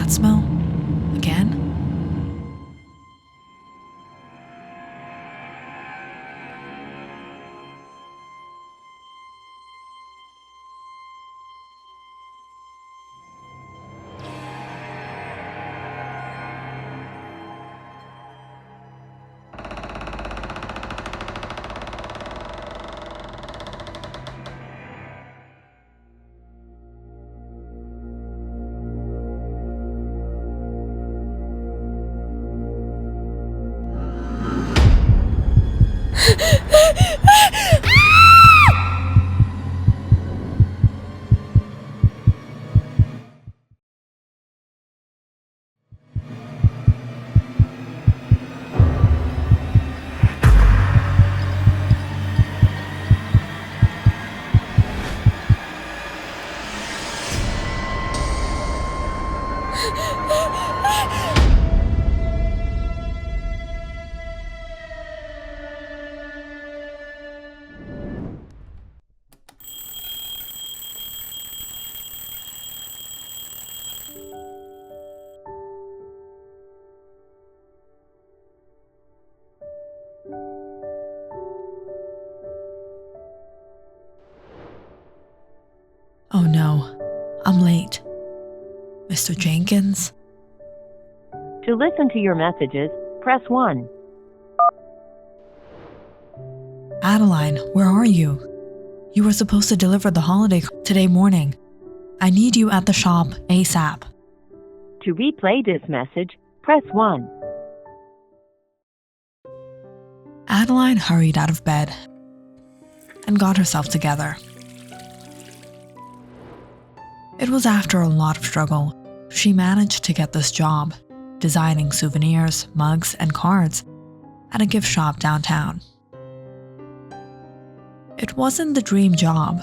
that smell? Again? Oh no, I'm late. Mr. Jenkins? To listen to your messages, press 1. Adeline, where are you? You were supposed to deliver the holiday today morning. I need you at the shop ASAP. To replay this message, press 1. Adeline hurried out of bed and got herself together. It was after a lot of struggle. She managed to get this job, designing souvenirs, mugs, and cards at a gift shop downtown. It wasn't the dream job,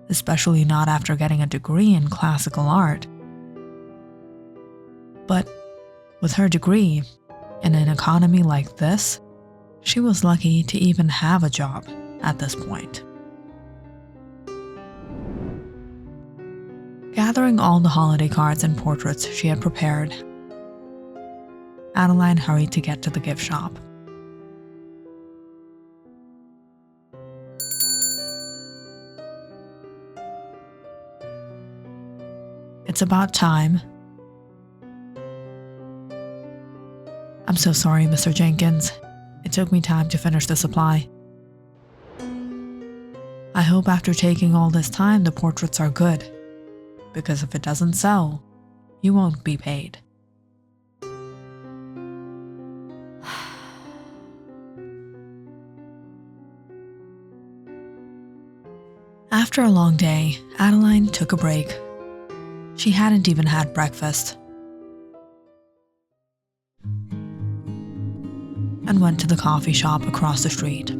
especially not after getting a degree in classical art. But with her degree, in an economy like this, she was lucky to even have a job at this point. Gathering all the holiday cards and portraits she had prepared, Adeline hurried to get to the gift shop. It's about time. I'm so sorry, Mr. Jenkins. It took me time to finish the supply. I hope after taking all this time the portraits are good, because if it doesn't sell, you won't be paid. After a long day, Adeline took a break. She hadn't even had breakfast and went to the coffee shop across the street.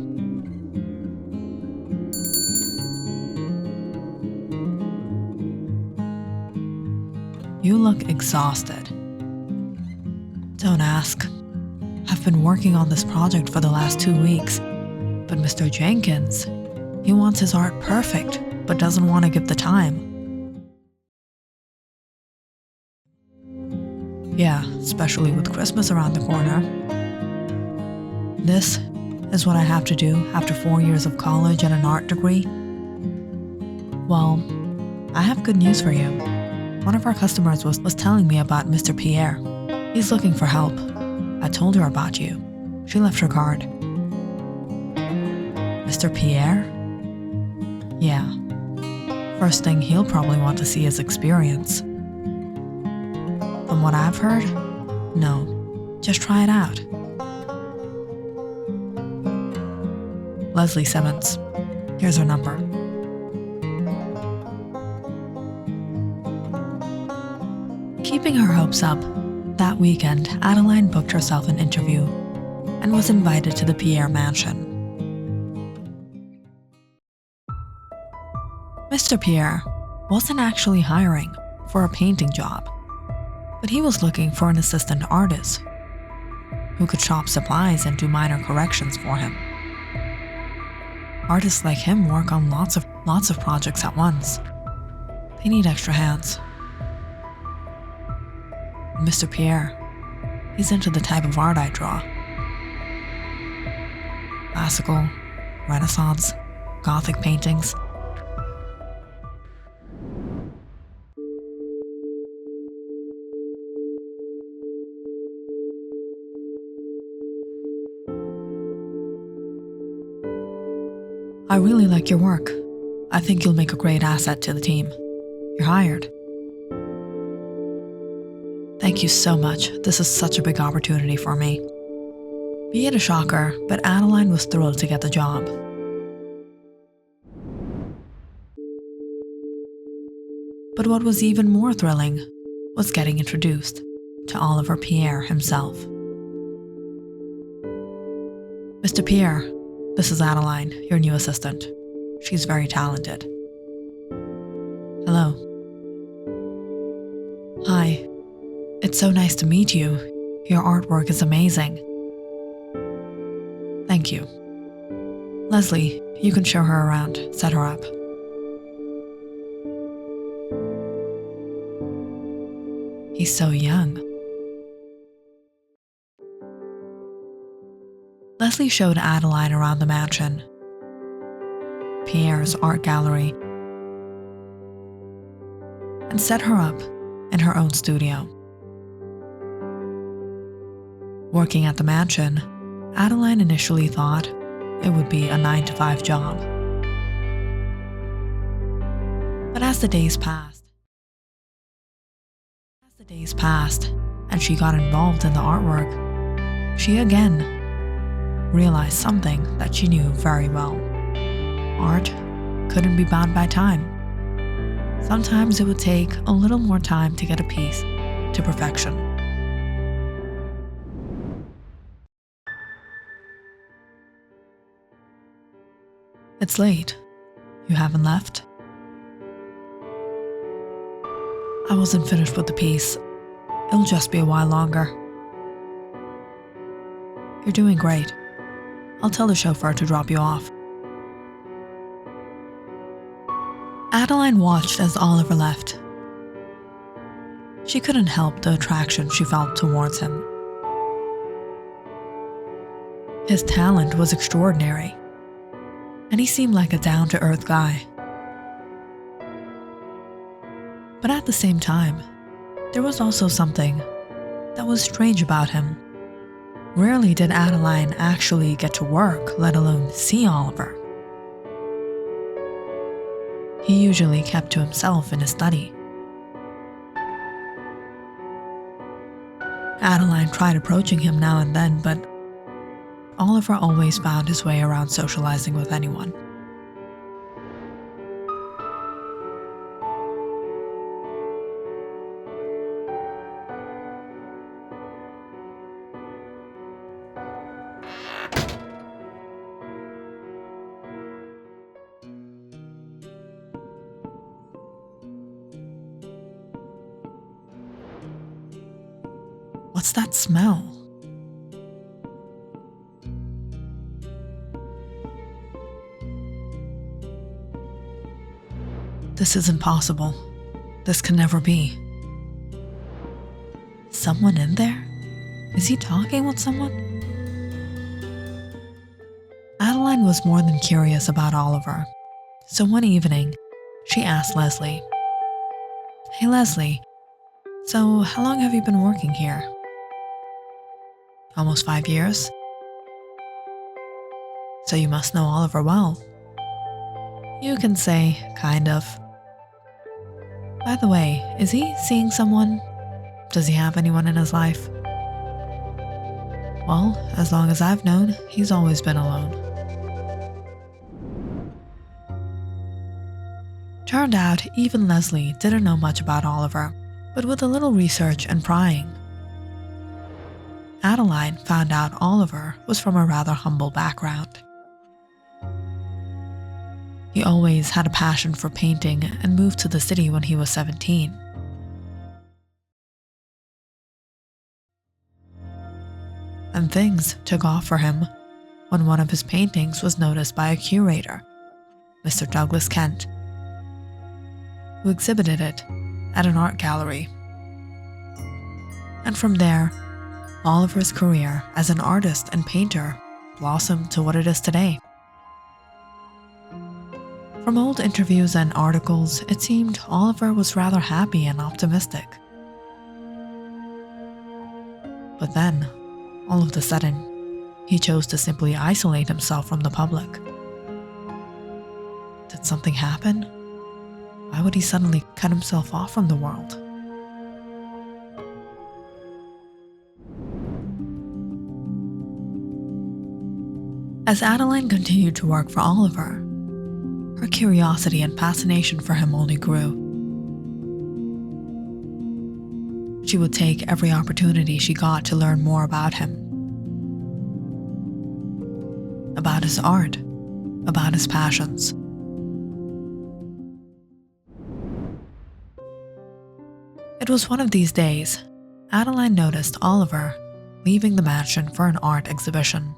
You look exhausted. Don't ask. I've been working on this project for the last 2 weeks, but Mr. Jenkins, he wants his art perfect, but doesn't want to give the time. Yeah, especially with Christmas around the corner. This is what I have to do after 4 years of college and an art degree. Well, I have good news for you. One of our customers was telling me about Mr. Pierre. He's looking for help. I told her about you. She left her card. Mr. Pierre? Yeah. First thing he'll probably want to see is experience. From what I've heard, no. Just try it out. Leslie Simmons. Here's her number. Keeping her hopes up, that weekend, Adeline booked herself an interview and was invited to the Pierre mansion. Mr. Pierre wasn't actually hiring for a painting job, but he was looking for an assistant artist who could shop supplies and do minor corrections for him. Artists like him work on lots of projects at once. They need extra hands. Mr. Pierre. He's into the type of art I draw. Classical, Renaissance, Gothic paintings. I really like your work. I think you'll make a great asset to the team. You're hired. Thank you so much. This is such a big opportunity for me. Be it a shocker, but Adeline was thrilled to get the job. But what was even more thrilling was getting introduced to Oliver Pierre himself. Mr. Pierre, this is Adeline, your new assistant. She's very talented. Hello. Hi. It's so nice to meet you. Your artwork is amazing. Thank you. Leslie, you can show her around. Set her up. He's so young. Leslie showed Adeline around the mansion, Pierre's art gallery, and set her up in her own studio. Working at the mansion, Adeline initially thought it would be a 9-to-5 job. But as the days passed and she got involved in the artwork, she again realized something that she knew very well. Art couldn't be bound by time. Sometimes it would take a little more time to get a piece to perfection. It's late. You haven't left? I wasn't finished with the piece. It'll just be a while longer. You're doing great. I'll tell the chauffeur to drop you off. Adeline watched as Oliver left. She couldn't help the attraction she felt towards him. His talent was extraordinary, and he seemed like a down-to-earth guy. But at the same time, there was also something that was strange about him. Rarely did Adeline actually get to work, let alone see Oliver. He usually kept to himself in his study. Adeline tried approaching him now and then, but Oliver always found his way around socializing with anyone. What's that smell? This isn't possible. This can never be. Someone in there? Is he talking with someone? Adeline was more than curious about Oliver, so one evening, she asked Leslie, "Hey Leslie, so how long have you been working here?" "Almost 5 years. So you must know Oliver well." "You can say, kind of." "By the way, is he seeing someone? Does he have anyone in his life?" "Well, as long as I've known, he's always been alone." Turned out, even Leslie didn't know much about Oliver, but with a little research and prying, Adeline found out Oliver was from a rather humble background. He always had a passion for painting and moved to the city when he was 17. And things took off for him when one of his paintings was noticed by a curator, Mr. Douglas Kent, who exhibited it at an art gallery. And from there, Oliver's career as an artist and painter blossomed to what it is today. From old interviews and articles, it seemed Oliver was rather happy and optimistic. But then, all of a sudden, he chose to simply isolate himself from the public. Did something happen? Why would he suddenly cut himself off from the world? As Adeline continued to work for Oliver, her curiosity and fascination for him only grew. She would take every opportunity she got to learn more about him. About his art, about his passions. It was one of these days, Adeline noticed Oliver leaving the mansion for an art exhibition.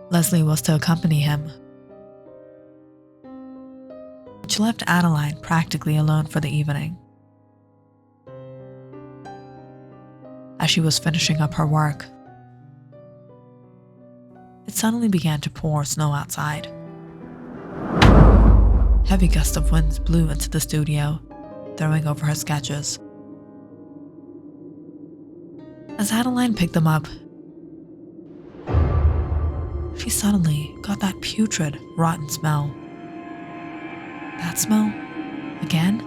Leslie was to accompany him, which left Adeline practically alone for the evening. As she was finishing up her work, it suddenly began to pour snow outside. Heavy gusts of winds blew into the studio, throwing over her sketches. As Adeline picked them up, she suddenly got that putrid, rotten smell. That smell? Again?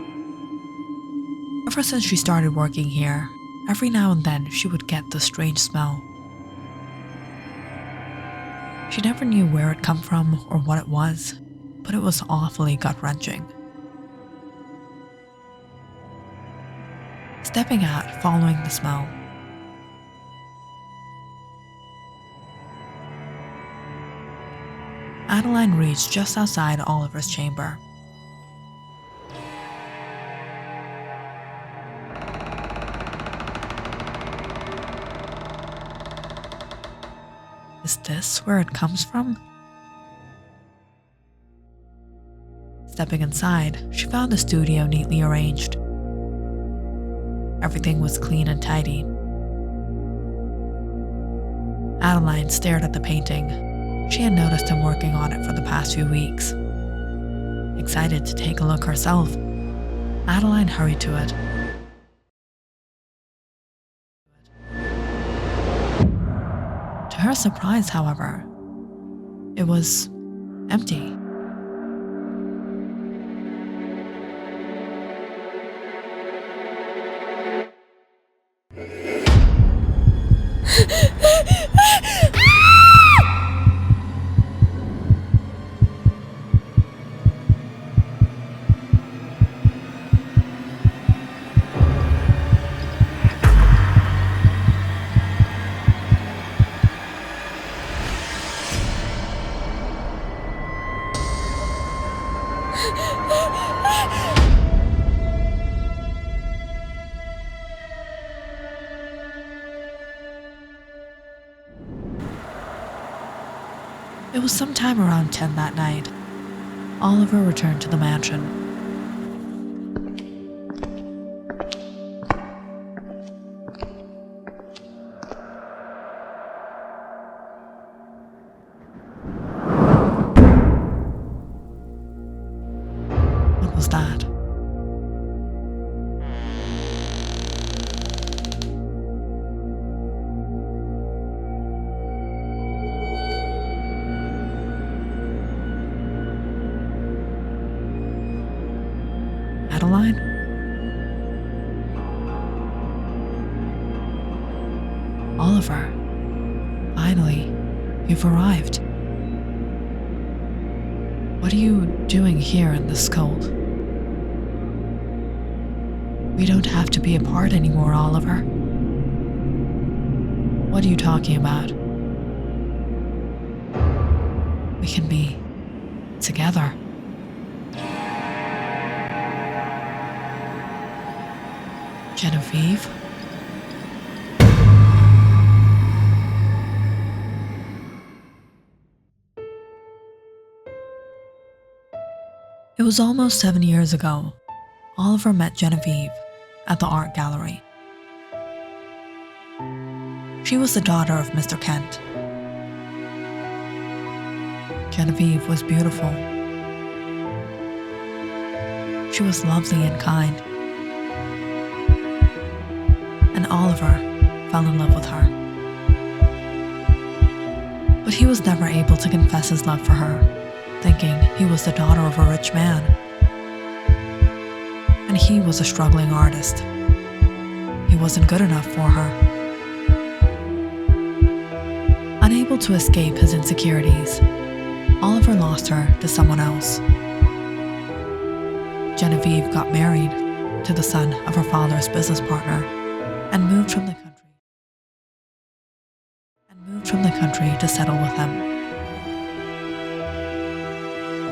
Ever since she started working here, every now and then she would get the strange smell. She never knew where it come from or what it was, but it was awfully gut-wrenching. Stepping out, following the smell, Adeline reached just outside Oliver's chamber. Is this where it comes from? Stepping inside, she found the studio neatly arranged. Everything was clean and tidy. Adeline stared at the painting. She had noticed him working on it for the past few weeks. Excited to take a look herself, Adeline hurried to it. To her surprise, however, it was empty. It was sometime around 10 that night. Oliver returned to the mansion. What was that? Adeline? Oliver, finally, you've arrived. What are you doing here in this cold? We don't have to be apart anymore, Oliver. What are you talking about? We can be together. Genevie? It was almost 7 years ago. Oliver met Genevie at the art gallery. She was the daughter of Mr. Kent. Genevieve was beautiful. She was lovely and kind. And Oliver fell in love with her. But he was never able to confess his love for her, thinking he was the daughter of a rich man. And he was a struggling artist. He wasn't good enough for her. Unable to escape his insecurities, Oliver lost her to someone else. Genevieve got married to the son of her father's business partner and moved from the country to settle with him.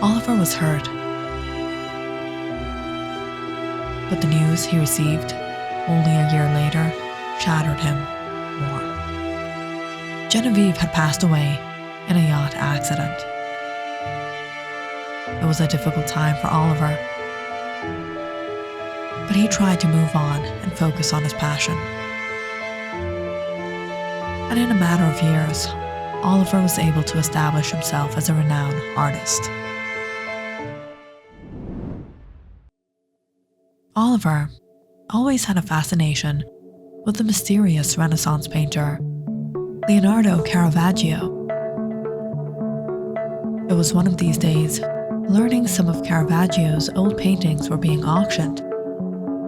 Oliver was hurt, but the news he received only a year later shattered him more. Genevieve had passed away in a yacht accident. It was a difficult time for Oliver, but he tried to move on and focus on his passion. And in a matter of years, Oliver was able to establish himself as a renowned artist. Oliver always had a fascination with the mysterious Renaissance painter, Leonardo Caravaggio. It was one of these days, learning some of Caravaggio's old paintings were being auctioned.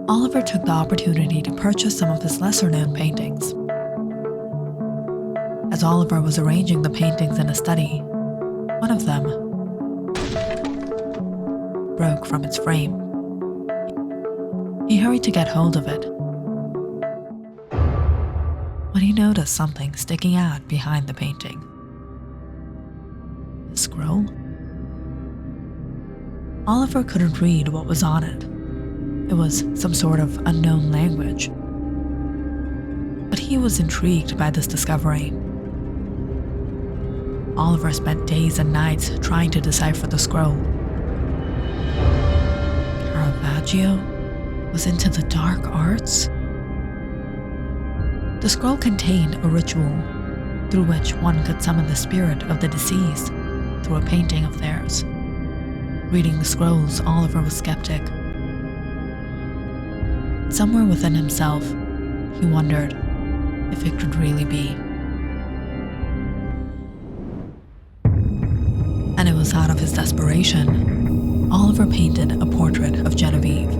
Oliver took the opportunity to purchase some of his lesser-known paintings. As Oliver was arranging the paintings in a study, one of them broke from its frame. He hurried to get hold of it, when he noticed something sticking out behind the painting. A scroll? Oliver couldn't read what was on it. It was some sort of unknown language. But he was intrigued by this discovery. Oliver spent days and nights trying to decipher the scroll. Caravaggio was into the dark arts? The scroll contained a ritual through which one could summon the spirit of the deceased through a painting of theirs. Reading the scrolls, Oliver was skeptic. Somewhere within himself, he wondered if it could really be. And it was out of his desperation, Oliver painted a portrait of Genevieve.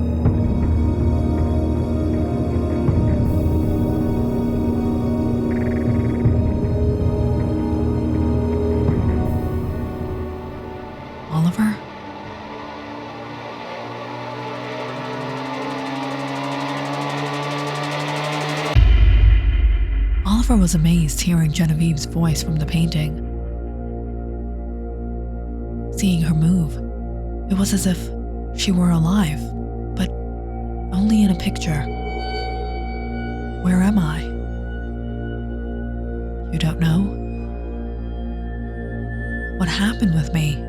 Oliver? Oliver was amazed hearing Genevieve's voice from the painting. Seeing her move, it was as if she were alive, but only in a picture. Where am I? You don't know? What happened with me?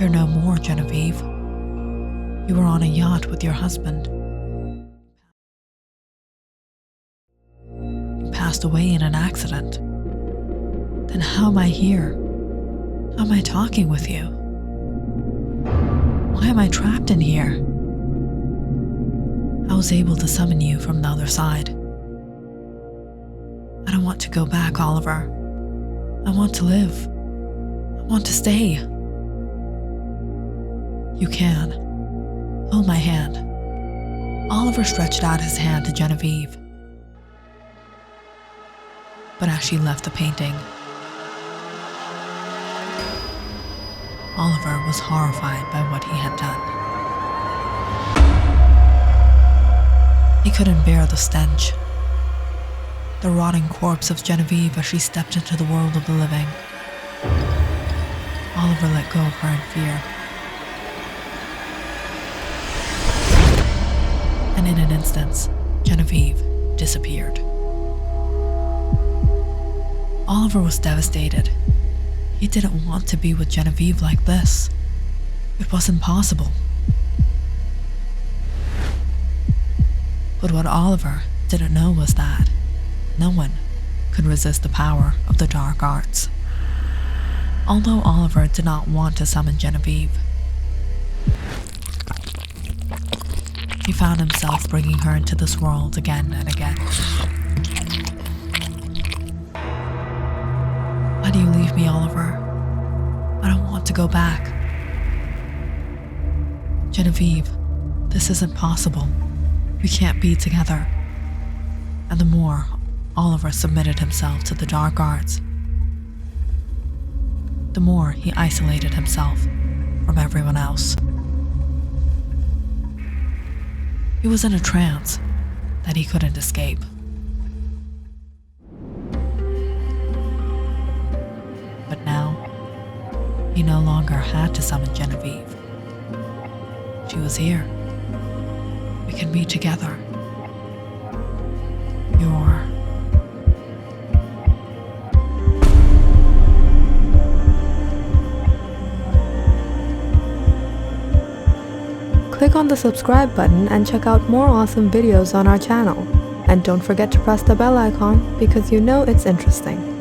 You're no more, Genevieve. You were on a yacht with your husband. You passed away in an accident. Then how am I here? How am I talking with you? Why am I trapped in here? I was able to summon you from the other side. I don't want to go back, Oliver. I want to live. I want to stay. You can. Hold my hand. Oliver stretched out his hand to Genevieve. But as she left the painting, Oliver was horrified by what he had done. He couldn't bear the stench. The rotting corpse of Genevieve as she stepped into the world of the living. Oliver let go of her in fear. And in an instant, Genevieve disappeared. Oliver was devastated. He didn't want to be with Genevieve like this. It was impossible. But what Oliver didn't know was that no one could resist the power of the dark arts. Although Oliver did not want to summon Genevieve, he found himself bringing her into this world again and again. Why do you leave me, Oliver? I don't want to go back. Genevieve, this isn't possible. We can't be together. And the more Oliver submitted himself to the dark arts, the more he isolated himself from everyone else. He was in a trance that he couldn't escape. But now, he no longer had to summon Genevieve. She was here. We can be together. You're... Click on the subscribe button and check out more awesome videos on our channel. And don't forget to press the bell icon because you know it's interesting.